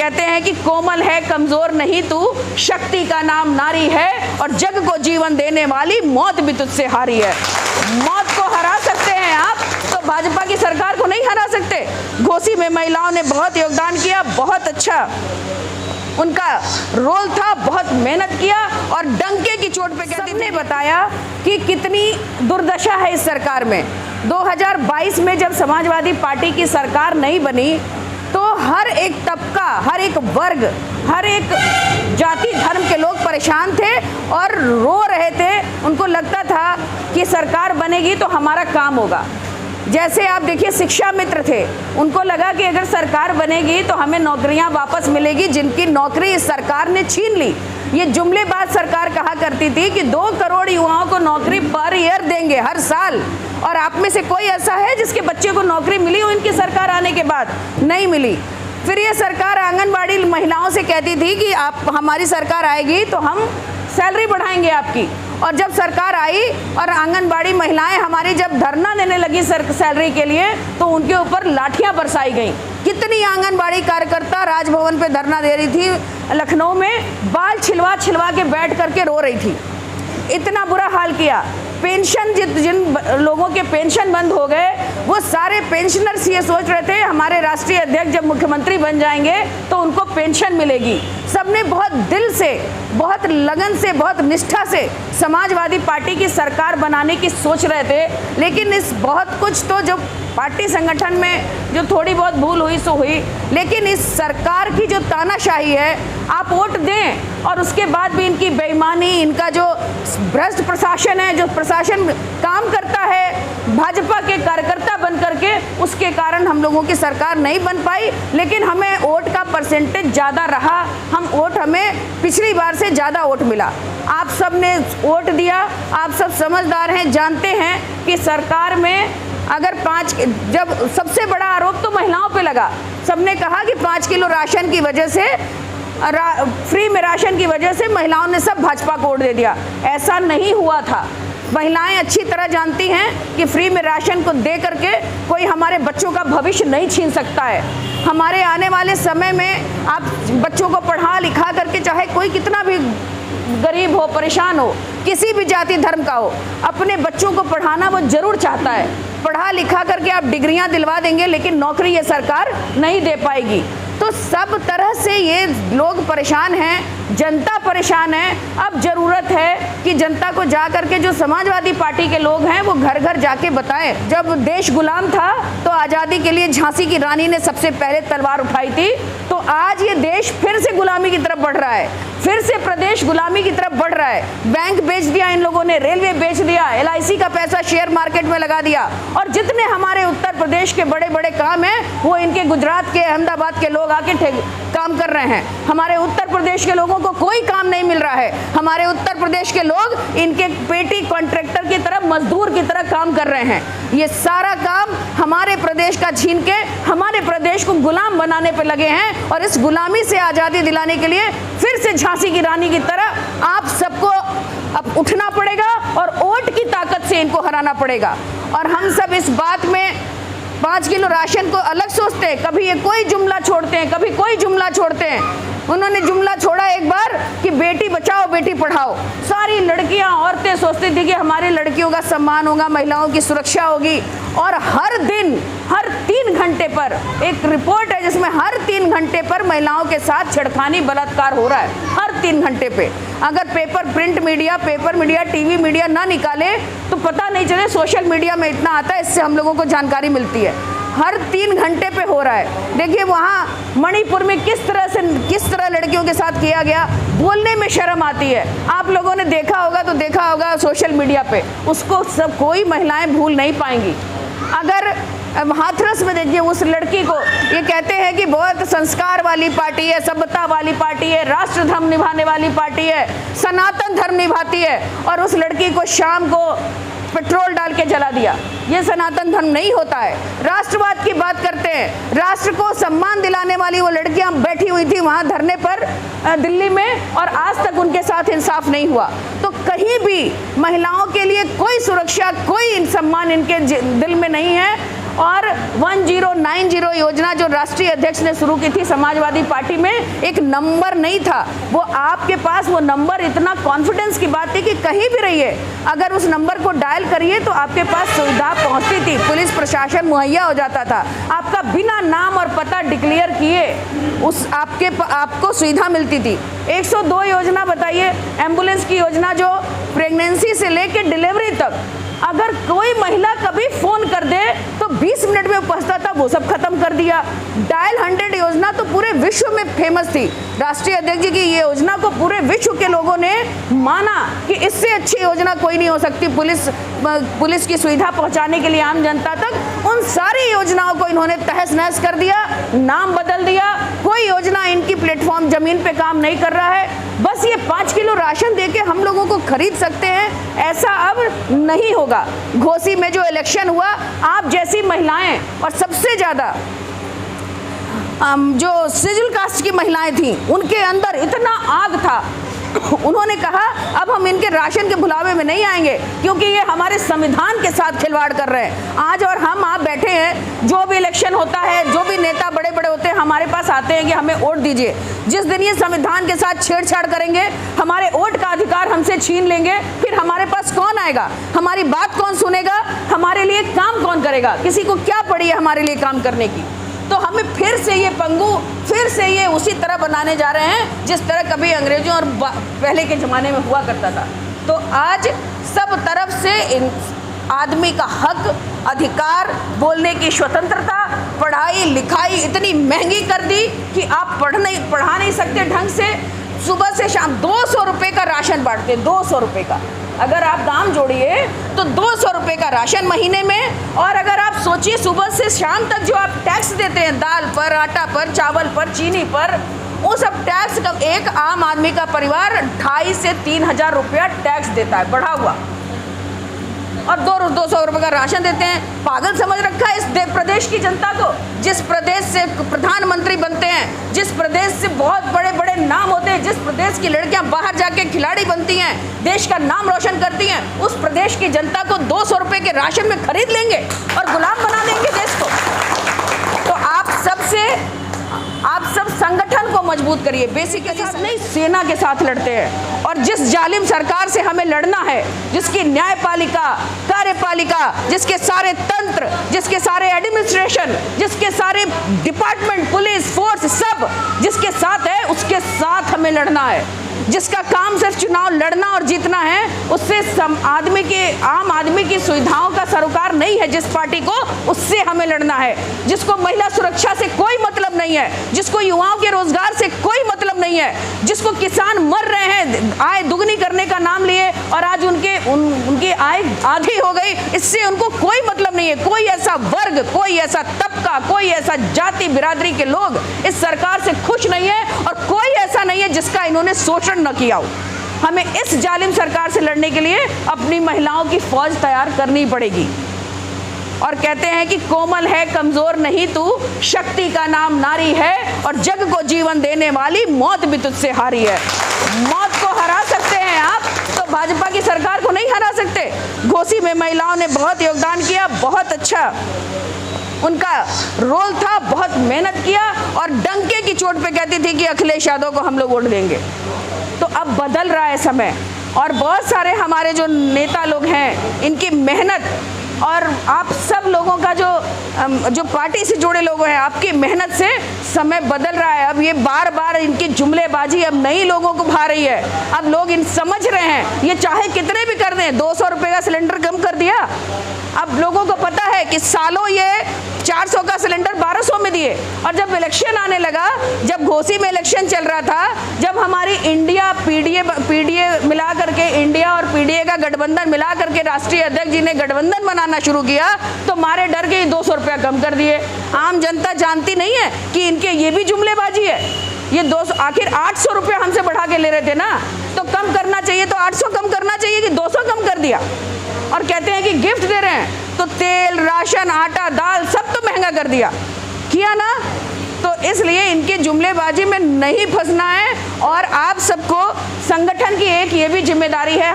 कहते हैं कि कोमल है, कमजोर नहीं तू, शक्ति का नाम नारी है, और जग को जीवन देने वाली मौत भी तुझसे हारी है। मौत को हरा सकते हैं आप, तो भाजपा की सरकार को नहीं हरा सकते। घोसी में महिलाओं ने बहुत योगदान किया, बहुत अच्छा उनका रोल था, बहुत मेहनत किया, और डंके की चोट पे सबने बताया कि कितनी दुर्दशा है इस सरकार में। 2022 में जब समाजवादी पार्टी की सरकार नहीं बनी तो हर एक तबका, हर एक वर्ग, हर एक जाति धर्म के लोग परेशान थे और रो रहे थे। उनको लगता था कि सरकार बनेगी तो हमारा काम होगा। जैसे आप देखिए शिक्षा मित्र थे, उनको लगा कि अगर सरकार बनेगी तो हमें नौकरियां वापस मिलेगी, जिनकी नौकरी इस सरकार ने छीन ली। ये जुमलेबाज सरकार कहा करती थी कि 2 करोड़ युवाओं को नौकरी पर ईयर देंगे हर साल, और आप में से कोई ऐसा है जिसके बच्चे को नौकरी मिली हो इनकी सरकार आने के बाद? नहीं मिली। फिर ये सरकार आंगनबाड़ी महिलाओं से कहती थी कि आप हमारी सरकार आएगी तो हम सैलरी बढ़ाएंगे आपकी, और जब सरकार आई और आंगनबाड़ी महिलाएं हमारी जब धरना देने लगी सैलरी के लिए तो उनके ऊपर लाठियां बरसाई गई। कितनी आंगनबाड़ी कार्यकर्ता राजभवन पे धरना दे रही थी लखनऊ में, बाल छिलवा छिलवा के बैठ करके रो रही थी। इतना बुरा हाल किया। पेंशन जिन लोगों के पेंशन बंद हो गए, वो सारे पेंशनर्स ये सोच रहे थे हमारे राष्ट्रीय अध्यक्ष जब मुख्यमंत्री बन जाएंगे तो उनको पेंशन मिलेगी। सबने बहुत दिल से, बहुत लगन से, बहुत निष्ठा से समाजवादी पार्टी की सरकार बनाने की सोच रहे थे। लेकिन इस बहुत कुछ तो जो पार्टी संगठन में जो थोड़ी बहुत भूल हुई सो हुई, लेकिन इस सरकार की जो तानाशाही है, आप वोट दें और उसके बाद भी इनकी बेईमानी, इनका जो भ्रष्ट प्रशासन है, जो प्रशासन काम करता है भाजपा के कार्यकर्ता बन करके, उसके कारण हम लोगों की सरकार नहीं बन पाई। लेकिन हमें वोट का परसेंटेज ज़्यादा रहा, हमें पिछली बार से ज़्यादा वोट मिला। आप सब ने वोट दिया, आप सब समझदार हैं, जानते हैं कि सरकार में अगर जब सबसे बड़ा आरोप तो महिलाओं पे लगा, सबने कहा कि 5 किलो राशन की वजह से, फ्री में राशन की वजह से महिलाओं ने सब भाजपा को वोट दे दिया। ऐसा नहीं हुआ था। महिलाएं अच्छी तरह जानती हैं कि फ्री में राशन को दे करके कोई हमारे बच्चों का भविष्य नहीं छीन सकता है। हमारे आने वाले समय में आप बच्चों को पढ़ा लिखा करके, चाहे कोई कितना भी गरीब हो, परेशान हो, किसी भी जाति धर्म का हो, अपने बच्चों को पढ़ाना वो जरूर चाहता है। पढ़ा लिखा करके आप डिग्रियां दिलवा देंगे, लेकिन नौकरी ये सरकार नहीं दे पाएगी। तो सब तरह से ये लोग परेशान हैं, जनता परेशान है। अब जरूरत है कि जनता को जा करके जो समाजवादी पार्टी के लोग हैं वो घर घर जाके बताएं। जब देश गुलाम था तो आज़ादी के लिए झांसी की रानी ने सबसे पहले तलवार उठाई थी, तो आज ये देश फिर से गुलामी की तरफ बढ़ रहा है, फिर से प्रदेश गुलामी की तरफ बढ़ रहा है। बैंक बेच दिया इन लोगों ने, रेलवे बेच दिया, LIC का पैसा शेयर मार्केट में लगा दिया, और जितने हमारे उत्तर प्रदेश के बड़े बड़े काम हैं वो इनके गुजरात के, अहमदाबाद के लोग आके काम कर रहे हैं। हमारे उत्तर प्रदेश के लोगों को कोई काम नहीं मिल रहा है। हमारे उत्तर प्रदेश के लोग इनके पेटी कॉन्ट्रैक्टर की तरह, मजदूर की तरह काम कर रहे हैं। ये सारा काम हमारे प्रदेश का छीन के हमारे प्रदेश को गुलाम बनाने पे लगे हैं, और इस गुलामी से आज़ादी दिलाने के लिए फिर से झांसी की रानी की तरह आप सबको अब उठना पड़ेगा और वोट की ताकत से इनको हराना पड़ेगा। और हम सब इस बात में 5 किलो राशन को अलग सोचते हैं, कभी ये कोई जुमला छोड़ते हैं, कभी कोई जुमला छोड़ते हैं। उन्होंने जुमला छोड़ा एक बार कि बेटी बचाओ बेटी पढ़ाओ। सारी लड़कियां, औरतें सोचती थी कि हमारी लड़कियों का सम्मान होगा, महिलाओं की सुरक्षा होगी, और हर दिन, हर 3 घंटे पर एक रिपोर्ट है जिसमें हर 3 घंटे पर महिलाओं के साथ छेड़खानी, बलात्कार हो रहा है। हर 3 घंटे पे अगर प्रिंट मीडिया, टीवी मीडिया ना निकाले तो पता नहीं चले, सोशल मीडिया में इतना आता है, इससे हम लोगों को जानकारी मिलती है। हर 3 घंटे पे हो रहा है। देखिए वहाँ मणिपुर में किस तरह लड़कियों के साथ किया गया, बोलने में शर्म आती है। आप लोगों ने देखा होगा सोशल मीडिया पे, उसको सब कोई महिलाएं भूल नहीं पाएंगी। अगर हाथरस में देखिए उस लड़की को, ये कहते हैं कि बहुत संस्कार वाली पार्टी है, सभ्यता वाली पार्टी है, राष्ट्र धर्म निभाने वाली पार्टी है, सनातन धर्म निभाती है, और उस लड़की को शाम को पेट्रोल डाल के जला दिया। ये सनातन धर्म नहीं होता है। राष्ट्रवाद की बात करते हैं, राष्ट्र को सम्मान दिलाने वाली वो लड़कियां बैठी हुई थी वहां धरने पर दिल्ली में, और आज तक उनके साथ इंसाफ नहीं हुआ। तो कहीं भी महिलाओं के लिए कोई सुरक्षा, कोई सम्मान इनके दिल में नहीं है। और 1090 योजना जो राष्ट्रीय अध्यक्ष ने शुरू की थी समाजवादी पार्टी में, एक नंबर नहीं था वो, आपके पास वो नंबर, इतना कॉन्फिडेंस की बात थी कि कहीं भी रहिए अगर उस नंबर को डायल करिए तो आपके पास सुविधा पहुंचती थी, पुलिस प्रशासन मुहैया हो जाता था, आपका बिना नाम और पता डिक्लेयर किए उस आपको सुविधा मिलती थी। 102 योजना बताइए, एम्बुलेंस की योजना जो प्रेगनेंसी से लेकर डिलीवरी तक, अगर कोई महिला कभी फोन कर दे तो 20 मिनट में पहुंचता था, वो सब खत्म कर दिया। डायल 100 योजना तो पूरे विश्व में फेमस थी, राष्ट्रीय अध्यक्ष जी की ये योजना को पूरे विश्व के लोगों ने माना कि इससे अच्छी योजना कोई नहीं हो सकती पुलिस की सुविधा पहुंचाने के लिए आम जनता तक। उन सारी योजनाओं को इन्होंने तहस नहस कर दिया, नाम बदल दिया, कोई योजना इनकी प्लेटफॉर्म जमीन पे काम नहीं कर रहा है। बस ये 5 किलो राशन देके हम लोगों को खरीद सकते हैं, ऐसा अब नहीं होगा। घोसी में जो इलेक्शन हुआ, आप जैसी महिलाएं और सबसे ज्यादा जो शेड्यूल कास्ट की महिलाएं थीं, उनके अंदर इतना आग था, उन्होंने कहा अब हम इनके राशन के भुलावे में नहीं आएंगे क्योंकि ये हमारे संविधान के साथ खिलवाड़ कर रहे हैं। आज और हम आप बैठे हैं, जो भी इलेक्शन होता है, जो भी नेता बड़े बड़े होते हैं हमारे पास आते हैं कि हमें वोट दीजिए। जिस दिन ये संविधान के साथ छेड़छाड़ करेंगे, हमारे वोट का अधिकार हमसे छीन लेंगे, फिर हमारे पास कौन आएगा, हमारी बात कौन सुनेगा, हमारे लिए काम कौन करेगा, किसी को क्या पड़ी है हमारे लिए काम करने की। तो हमें फिर से ये पंगु, फिर से ये उसी तरह बनाने जा रहे हैं जिस तरह कभी अंग्रेजों और पहले के ज़माने में हुआ करता था। तो आज सब तरफ से आदमी का हक, अधिकार, बोलने की स्वतंत्रता, पढ़ाई लिखाई इतनी महंगी कर दी कि आप पढ़ा नहीं सकते ढंग से। सुबह से शाम 200 रुपये का राशन बांटते, 200 रुपये का, अगर आप दाम जोड़िए तो 200 रुपये का राशन महीने में। और अगर आप सोचिए सुबह से शाम तक जो आप टैक्स देते हैं दाल पर, आटा पर, चावल पर, चीनी पर, वो सब टैक्स का एक आम आदमी का परिवार 2500 से 3000 रुपया टैक्स देता है बढ़ा हुआ, और 200 रुपये का राशन देते हैं। पागल समझ रखा है इस प्रदेश की जनता को। जिस प्रदेश से प्रधानमंत्री बनते हैं, जिस प्रदेश से बहुत बड़े बड़े नाम होते हैं, जिस प्रदेश की लड़कियां बाहर जाके खिलाड़ी बनती हैं, देश का नाम रोशन करती हैं, उस प्रदेश की जनता को 200 रुपये के राशन में खरीद लेंगे और गुलाम बना देंगे देश को। तो आप सब संगठन को मजबूत करिए, बेसिक के साथ नहीं, सेना के साथ लड़ते हैं। और जिस जालिम सरकार से हमें लड़ना है, जिसकी न्यायपालिका, कार्यपालिका, जिसके सारे तंत्र, जिसके सारे एडमिनिस्ट्रेशन, जिसके सारे डिपार्टमेंट, पुलिस फोर्स सब जिसके साथ है, उसके साथ हमें लड़ना है। जिसका काम सिर्फ चुनाव लड़ना और जीतना है, उससे आम आदमी की सुविधाओं का सरोकार नहीं है जिस पार्टी को, उससे हमें लड़ना है। जिसको महिला सुरक्षा से कोई मतलब नहीं है, जिसको युवाओं के रोजगार से कोई मतलब नहीं है, जिसको किसान मर रहे हैं आय दुगनी करने का नाम लिए और आज उनकी आय आधी हो गई, इससे उनको कोई मतलब नहीं है। कोई ऐसा वर्ग, कोई ऐसा तबका, कोई ऐसा जाति बिरादरी के लोग इस सरकार से खुश नहीं है, और कोई ऐसा नहीं है जिसका इन्होंने शोषण न किया हो। हमें इस जालिम सरकार से लड़ने के लिए अपनी महिलाओं की फौज तैयार करनी पड़ेगी। और कहते हैं कि कोमल है, कमजोर नहीं तू, शक्ति का नाम नारी है, और जग को जीवन देने वाली मौत भी तुझसे हारी है। मौत को हरा सकते हैं आप, तो भाजपा की सरकार को नहीं हरा सकते। घोसी में महिलाओं ने बहुत योगदान किया, बहुत अच्छा उनका रोल था, बहुत मेहनत किया, और डंके की चोट पे कहती थी कि अखिलेश यादव को हम लोग वोट देंगे। तो अब बदल रहा है समय, और बहुत सारे हमारे जो नेता लोग हैं, इनकी मेहनत और आप सब लोगों का जो पार्टी से जुड़े लोग हैं, आपकी मेहनत से समय बदल रहा है। अब ये बार बार इनकी जुमलेबाजी अब नई लोगों को भा रही है। अब लोग समझ रहे हैं, ये चाहे कितने भी कर दें, 200 रुपये का सिलेंडर कम कर दिया। अब लोगों को पता है कि सालों ये 400 का सिलेंडर 1200 में दिए, और जब इलेक्शन आने लगा, जब घोसी में इलेक्शन चल रहा था, जब हमारी इंडिया पीडीए मिला करके, इंडिया और पीडीए का गठबंधन मिला करके राष्ट्रीय अध्यक्ष जी ने गठबंधन बनाना शुरू किया, तो मारे डर के 200 रुपया कम कर दिए। आम जनता जानती नहीं है कि इनके ये भी जुमलेबाजी है। ये 200, आखिर 800 रुपया हमसे बढ़ा के ले रहे थे ना, तो कम करना चाहिए, तो 800 कम करना चाहिए कि 200 कम कर दिया। और कहते हैं कि गिफ्ट दे रहे हैं, तो तेल, राशन, आटा, दाल सब तो महंगा कर दिया, किया ना। तो इसलिए इनके जुमलेबाजी में नहीं फंसना है, और आप सबको संगठन की एक ये भी जिम्मेदारी है।